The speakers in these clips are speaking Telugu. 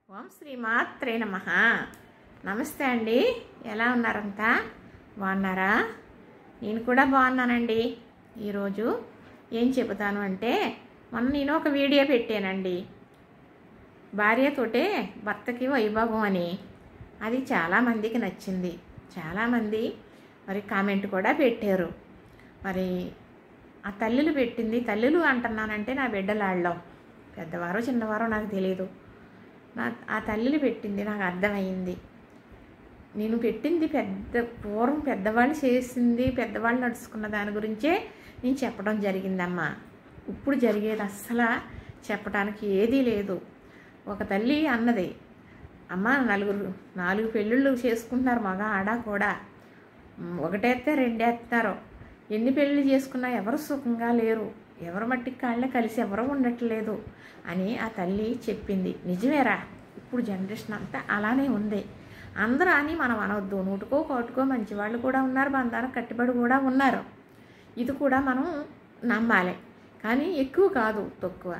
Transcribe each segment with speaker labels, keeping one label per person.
Speaker 1: ఓం శ్రీ మాత్రే నమః. నమస్తే అండి. ఎలా ఉన్నారంతా? బాగున్నారా? నేను కూడా బాగున్నానండి. ఈరోజు ఏం చెబుతాను అంటే, నేను ఒక వీడియో పెట్టానండి, భార్యతోటే భర్తకి వైభవం అని. అది చాలామందికి నచ్చింది. చాలామంది మరి కామెంట్ కూడా పెట్టారు. మరి ఆ తల్లులు పెట్టింది, తల్లులు అంటున్నానంటే నా బిడ్డలాళ్ళం, పెద్దవారో చిన్నవారో నాకు తెలియదు. ఆ తల్లిని పెట్టింది నాకు అర్థమైంది. నేను పెట్టింది పూర్వం పెద్దవాళ్ళు చేసింది, పెద్దవాళ్ళు నడుచుకున్న దాని గురించే నేను చెప్పడం జరిగిందమ్మా. ఇప్పుడు జరిగేది అస్సలు చెప్పడానికి ఏదీ లేదు. ఒక తల్లి అన్నది, అమ్మ 4 పెళ్ళిళ్ళు చేసుకుంటున్నారు, మగ ఆడ కూడా. ఒకటేస్తే రెండేస్తారు. ఎన్ని పెళ్ళిళ్ళు చేసుకున్నా ఎవరు సుఖంగా లేరు, ఎవరు మట్టికి కాళ్ళే కలిసి ఎవరూ ఉండట్లేదు అని ఆ తల్లి చెప్పింది. నిజమేరా, ఇప్పుడు జనరేషన్ అంతా అలానే ఉంది. అందరూ అని మనం అనవద్దు. నూటుకో కోటుకో మంచి వాళ్ళు కూడా ఉన్నారు, బంధానికి కట్టుబడి కూడా ఉన్నారు. ఇది కూడా మనం నమ్మాలి. కానీ ఎక్కువ కాదు, తక్కువ.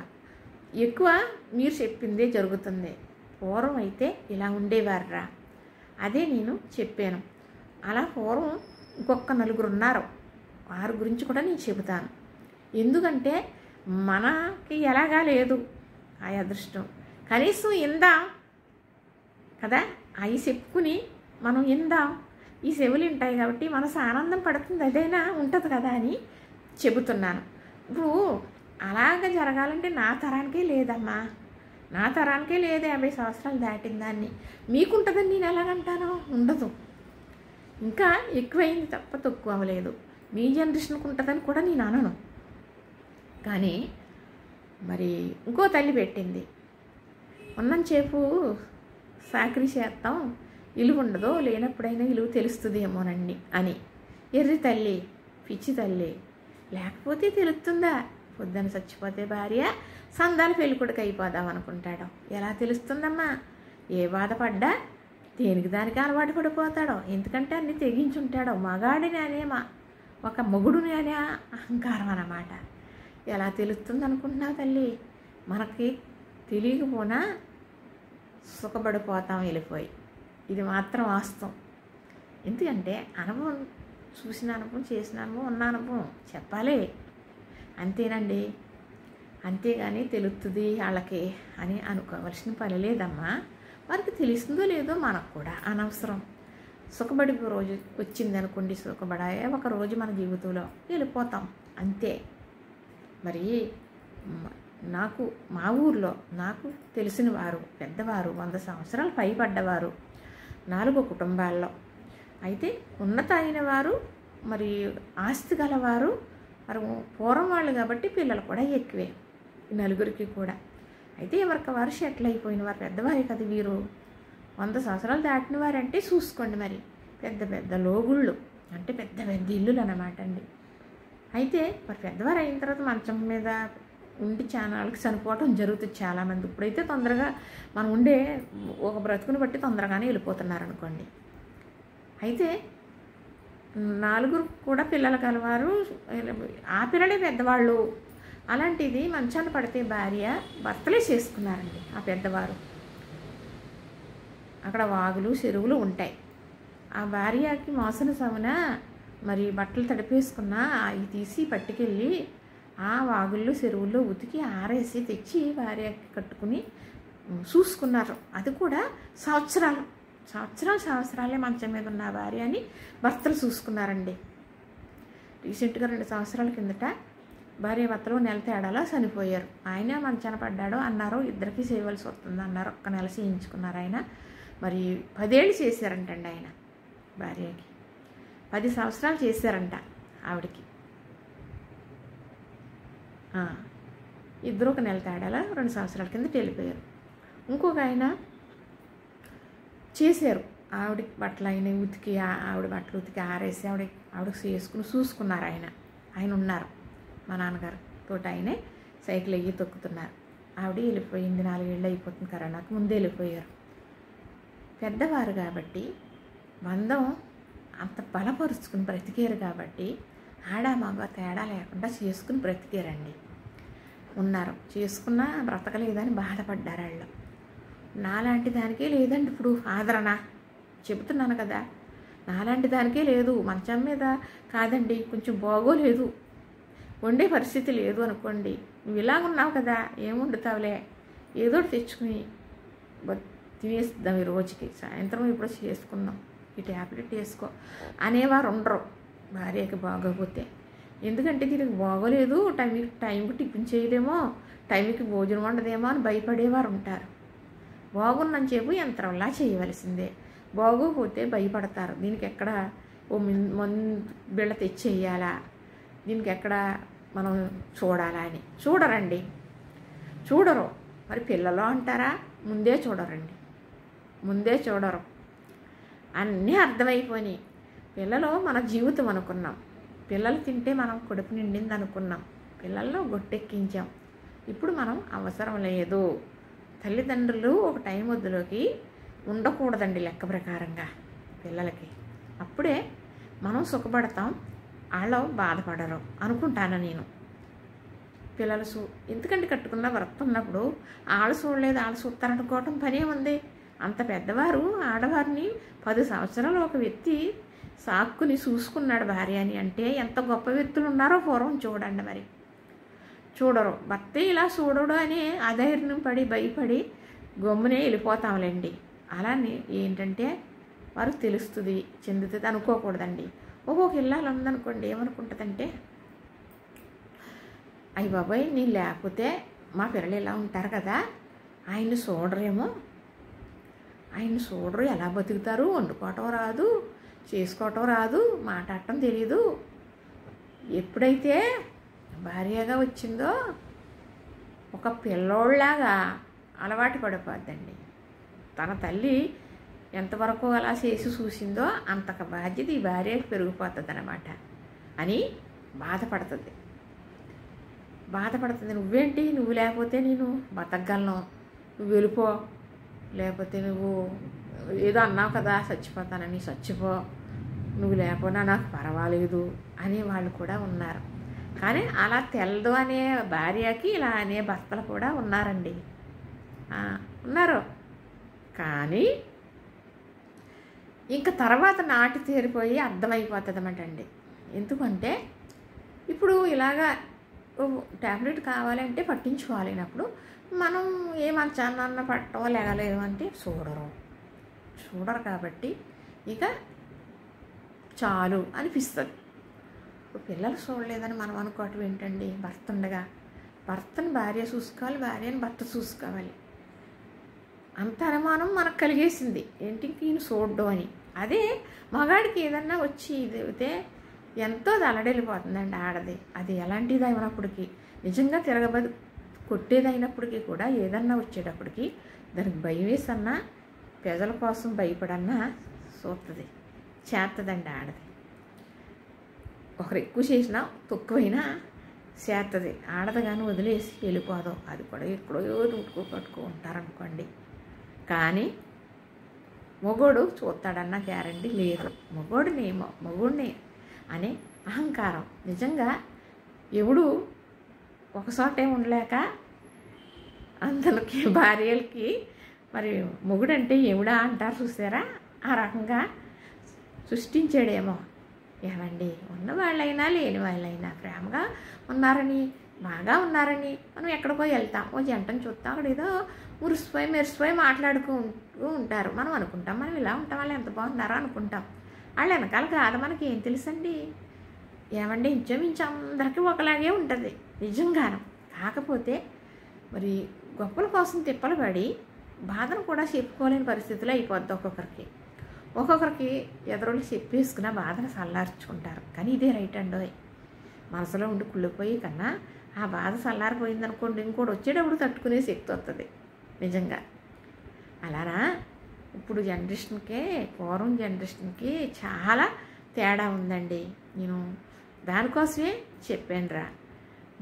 Speaker 1: ఎక్కువ మీరు చెప్పిందే జరుగుతుంది. పూర్వం అయితే ఇలా ఉండేవారురా, అదే నేను చెప్పాను. అలా పూర్వం ఇంకొక 4 ఉన్నారు, వారి గురించి కూడా నేను చెబుతాను. ఎందుకంటే మనకి ఎలాగా లేదు ఆ అదృష్టం. కనీసం ఇందాం కదా, అవి చెప్పుకుని మనం ఇందాం. ఈ చెవులు ఉంటాయి కాబట్టి మనసు ఆనందం పడుతుంది, అదైనా ఉంటుంది కదా అని చెబుతున్నాను. ఇప్పుడు అలాగ జరగాలంటే నా తరానికే లేదమ్మా, నా తరానికే లేదు. 50 సంవత్సరాలు దాటిన దాన్ని మీకుంటుందని నేను ఎలాగంటాను? ఉండదు. ఇంకా ఎక్కువైంది తప్ప తక్కువ అవ్వలేదు. మీ జనరేషన్కి ఉంటుందని కూడా నేను అనను. కానీ మరి ఇంకో తల్లి పెట్టింది, ఉన్నంతసేపు సాకరీ చేస్తాం, ఇలువ ఉండదు, లేనప్పుడైనా ఇలువ తెలుస్తుందేమోనండి అని. ఎర్రి తల్లి, పిచ్చి తల్లి. లేకపోతే తెలుస్తుందా? పొద్దున చచ్చిపోతే భార్య సందాలు పెళ్ళికొడుకు అయిపోదాం అనుకుంటాడు. ఎలా తెలుస్తుందమ్మా? ఏ బాధపడ్డా దేనికి దానికి అలవాటు పడిపోతాడో. ఎందుకంటే అన్ని తెగించుంటాడో. మగాడిని అనేమా ఒక మొగుడుని అనే అహంకారం అన్నమాట. ఎలా తెలుస్తుంది అనుకుంటున్నావు తల్లి? మనకి తెలియకపోయినా సుఖపడిపోతాం వెళ్ళిపోయి. ఇది మాత్రం వాస్తవం. ఎందుకంటే అనుభవం, చూసిన అనుభవం, చేసిన అనుభవం, ఉన్న అనుభవం చెప్పాలి. అంతేనండి. అంతేగాని తెలుస్తుంది వాళ్ళకి అని అనుకోవాల్సిన పని లేదమ్మా. వారికి తెలుస్తుందో లేదో మనకు కూడా అనవసరం. సుఖపడి రోజు వచ్చిందనుకోండి, సుఖపడాయే ఒక రోజు మన జీవితంలో వెళ్ళిపోతాం అంతే. మరి నాకు మా ఊర్లో నాకు తెలిసిన వారు పెద్దవారు, 100 సంవత్సరాలు పైబడ్డవారు 4 కుటుంబాల్లో అయితే ఉన్నత అయిన వారు, మరి ఆస్తి గలవారు, మరి పూర్వం వాళ్ళు కాబట్టి పిల్లలు కూడా ఎక్కువే, 4 కూడా. అయితే ఎవరికి వారు సెటిల్ అయిపోయిన వారు పెద్దవారే కదా వీరు. 100 సంవత్సరాలు దాటిన వారంటే చూసుకోండి, మరి పెద్ద పెద్ద లోగుళ్ళు అంటే పెద్ద పెద్ద ఇల్లులు అన్నమాట అండి. అయితే మరి పెద్దవారు అయిన తర్వాత మంచం మీద ఉండి చానాళ్ళకి చనిపోవటం జరుగుతుంది చాలామంది. ఇప్పుడైతే తొందరగా మనం ఉండే ఒక బ్రతుకుని బట్టి తొందరగానే వెళ్ళిపోతున్నారు అనుకోండి. అయితే 4 కూడా పిల్లలు కలవారు, ఆ పిల్లలే పెద్దవాళ్ళు. అలాంటిది మంచాన్ని పడితే భార్య భర్తలే చేసుకున్నారండి ఆ పెద్దవారు. అక్కడ వాగులు చెరువులు ఉంటాయి. ఆ భార్యకి మోసన సమున మరి బట్టలు తడిపేసుకున్న అవి తీసి పట్టుకెళ్ళి ఆ వాగుల్లో చెరువుల్లో ఉతికి ఆరేసి తెచ్చి భార్యకి కట్టుకుని చూసుకున్నారు. అది కూడా సంవత్సరాలే మంచం మీద ఉన్న భార్య అని భర్తలు చూసుకున్నారండి. రీసెంట్గా 2 సంవత్సరాల కిందట భార్య భర్తలు నెల తేడాలో చనిపోయారు. ఆయన మంచాన పడ్డాడు అన్నారు, ఇద్దరికి చేయవలసి వస్తుంది అన్నారు. ఒక్క నెల చేయించుకున్నారు ఆయన. మరి 10 ఏళ్ళు చేశారంటండి ఆయన భార్యకి. 10 సంవత్సరాలు చేశారంట ఆవిడకి. ఇద్దరు ఒక నెల తేడాలో 2 సంవత్సరాల కింద వెళ్ళిపోయారు. ఇంకొక ఆయన చేశారు, ఆవిడకి బట్టలు అయినా ఉతికి, ఆవిడ బట్టలు ఉతికి ఆరేసి ఆవిడకి చేసుకుని చూసుకున్నారు. ఆయన ఉన్నారు, మా నాన్నగారు తోటి ఆయనే సైకిల్ అయ్యి తొక్కుతున్నారు. ఆవిడ వెళ్ళిపోయింది, 4 ఏళ్ళు అయిపోతుంది, కరోనాకు ముందే వెళ్ళిపోయారు. పెద్దవారు కాబట్టి బంధం అంత బలపరుచుకుని బ్రతికారు కాబట్టి ఆడ మగ తేడా లేకుండా చేసుకుని బ్రతికారండి. ఉన్నారు, చేసుకున్నా బ్రతకలేదని బాధపడ్డారు వాళ్ళు. నాలాంటి దానికే లేదండి ఇప్పుడు ఆదరణ. చెబుతున్నాను కదా, నాలాంటి దానికే లేదు. మంచం మీద కాదండి, కొంచెం బాగోలేదు, వండే పరిస్థితి లేదు అనుకోండి, నువ్వు ఇలాగున్నావు కదా, ఏం వండుతావులే, ఏదో తెచ్చుకుని తినేద్దాం, ఈ రోజుకి సాయంత్రం ఇప్పుడు చేసుకుందాం, ఈ ట్యాబ్లెట్ వేసుకో అనేవారు ఉండరు భార్యకి బాగోకపోతే. ఎందుకంటే దీనికి బాగోలేదు, టైంకి టిఫిన్ చేయదేమో, టైంకి భోజనం వండదేమో అని భయపడేవారు ఉంటారు. బాగుందని చెప్పి యంత్రంలా చేయవలసిందే. బాగోకపోతే భయపడతారు. దీనికి ఎక్కడ బిళ్ళ తెచ్చేయాలా, దీనికి ఎక్కడ మనం చూడాలా అని చూడరండి, చూడరు. మరి పిల్లలు అంటారా, ముందే చూడరండి, ముందే చూడరు. అన్నీ అర్థమైపోయినాయి. పిల్లలు మన జీవితం అనుకున్నాం, పిల్లలు తింటే మనం కడుపు నిండింది అనుకున్నాం, పిల్లల్లో గొట్టెక్కించాం. ఇప్పుడు మనం అవసరం లేదు. తల్లిదండ్రులు ఒక టైం వద్దులోకి ఉండకూడదండి లెక్క ప్రకారంగా పిల్లలకి. అప్పుడే మనం సుఖపడతాం, వాళ్ళు బాధపడరు అనుకుంటాను నేను. పిల్లలు ఎందుకంటే కట్టుకున్న భర్త ఉన్నప్పుడు వాళ్ళు చూడలేదు, వాళ్ళు చూస్తారనుకోవటం పనే ఉంది. అంత పెద్దవారు ఆడవారిని 10 సంవత్సరాలు ఒక వ్యక్తి సాక్కుని చూసుకున్నాడు భార్య అని అంటే ఎంత గొప్ప వ్యక్తులు ఉన్నారో పూర్వం చూడండి. మరి చూడరు. భర్త ఇలా చూడడు అని అధైర్యం పడి భయపడి గమ్మునే వెళ్ళిపోతాంలేండి. అలానే ఏంటంటే వారు తెలుస్తుంది, చెందుతుంది అనుకోకూడదండి. ఒక్కొక్క ఇల్లాలు ఉందనుకోండి, ఏమనుకుంటుందంటే, అయ్య బాబాయ్ నేను లేకపోతే మా పిల్లలు ఇలా ఉంటారు కదా, ఆయన్ని చూడరేమో, ఆయన్ని చూడరు, ఎలా బతుకుతారు, వండుకోవటం రాదు, చేసుకోవటం రాదు, మాట్లాడటం తెలీదు. ఎప్పుడైతే భార్యగా వచ్చిందో ఒక పిల్లోళ్ళలాగా అలవాటు పడిపోద్దండి. తన తల్లి ఎంతవరకు అలా చేసి చూసిందో అంతక బాధ్యత ఈ భార్యకి పెరిగిపోతుంది అన్నమాట అని బాధపడుతుంది. నువ్వేంటి, నువ్వు లేకపోతే నేను బతకగలను, నువ్వు వెళ్ళిపో, లేకపోతే నువ్వు ఏదో అన్నావు కదా చచ్చిపోతానని, చచ్చిపో, నువ్వు లేకపోయినా నాకు పర్వాలేదు అనే వాళ్ళు కూడా ఉన్నారు. కానీ అలా తెలదు అనే భార్యకి ఇలా అనే భర్తలు కూడా ఉన్నారండి, ఉన్నారు. కానీ ఇంకా తర్వాత నాటి తేరిపోయి అర్థమైపోతుంది అన్నమాట అండి. ఎందుకంటే ఇప్పుడు ఇలాగా ట్యాబ్లెట్ కావాలంటే పట్టించుకోవాలినప్పుడు మనం ఏ మంచాన్న పట్టడం లేగలేము అంటే చూడరు కాబట్టి ఇక చాలు అనిపిస్తుంది. ఇప్పుడు పిల్లలు చూడలేదని మనం అనుకోవటం ఏంటండి? భర్త ఉండగా భర్తను భార్య చూసుకోవాలి, భార్యని భర్త చూసుకోవాలి. అంత అనుమానం మనకు కలిగేసింది ఏంటి, ఈయన చూడడం అని. అదే మగాడికి ఏదన్నా వచ్చి ఇదితే ఎంతో దలడెళ్ళిపోతుందండి ఆడది. అది ఎలాంటిది అయినప్పటికీ, నిజంగా కొట్టేదైనప్పటికీ కూడా ఏదన్నా వచ్చేటప్పటికి దానికి భయం వేసన్నా, ప్రజల కోసం భయపడన్నా చూస్తుంది, చేస్తుందండి ఆడది. ఒకరు ఎక్కువ చేసినా తక్కువైనా చేస్తుంది ఆడది. కానీ వదిలేసి వెళ్ళిపోదాం, అది కూడా ఎక్కడో రూటుకో పట్టుకో ఉంటారనుకోండి. కానీ మొగోడు చూస్తాడన్న గ్యారంటీ లేదు. మొగోడిని అనే అహంకారం నిజంగా ఎవడు ఒకసాటే ఉండలేక అందరికి భార్యలకి మరి మొగుడంటే ఎవడా అంటారు చూసారా, ఆ రకంగా సృష్టించాడేమో. ఏమండి, ఉన్న వాళ్ళైనా లేని వాళ్ళైనా ప్రేమగా ఉన్నారని, బాగా ఉన్నారని మనం ఎక్కడికో వెళ్తాం, ఓ జంటను చూస్తాం, అక్కడ ఏదో మెరిసిపోయి మాట్లాడుకుంటూ ఉంటారు. మనం అనుకుంటాం మనం ఇలా ఉంటాం, వాళ్ళు ఎంత బాగున్నారో అనుకుంటాం. వాళ్ళు వెనకాల కాదు మనకి ఏం తెలుసండి. ఏమండి, ఇంచుమించు అందరికీ ఒకలాగే ఉంటుంది నిజంగాను. కాకపోతే మరి గొప్పల కోసం తిప్పలు పడి బాధను కూడా చెప్పుకోలేని పరిస్థితులు అయిపోద్ది ఒక్కొక్కరికి ఎదురోళ్ళు చెప్పేసుకున్న బాధను చల్లార్చుకుంటారు. కానీ ఇదే రైట్ అండి. మనసులో ఉండి కుళ్ళిపోయి కన్నా ఆ బాధ చల్లారిపోయిందనుకోండి, ఇంకోటి వచ్చేటప్పుడు తట్టుకునే శక్తి వస్తుంది నిజంగా. అలానా ఇప్పుడు జనరేషన్కి పూర్వం జనరేషన్కి చాలా తేడా ఉందండి. నేను దానికోసమే చెప్పానురా.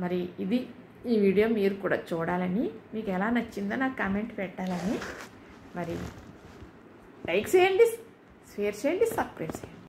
Speaker 1: మరి ఈ వీడియో మీరు కూడా చూడాలని, మీకు ఎలా నచ్చిందో నాకు కామెంట్ పెట్టాలని, మరి లైక్ చేయండి, షేర్ చేయండి, సబ్స్క్రైబ్ చేయండి.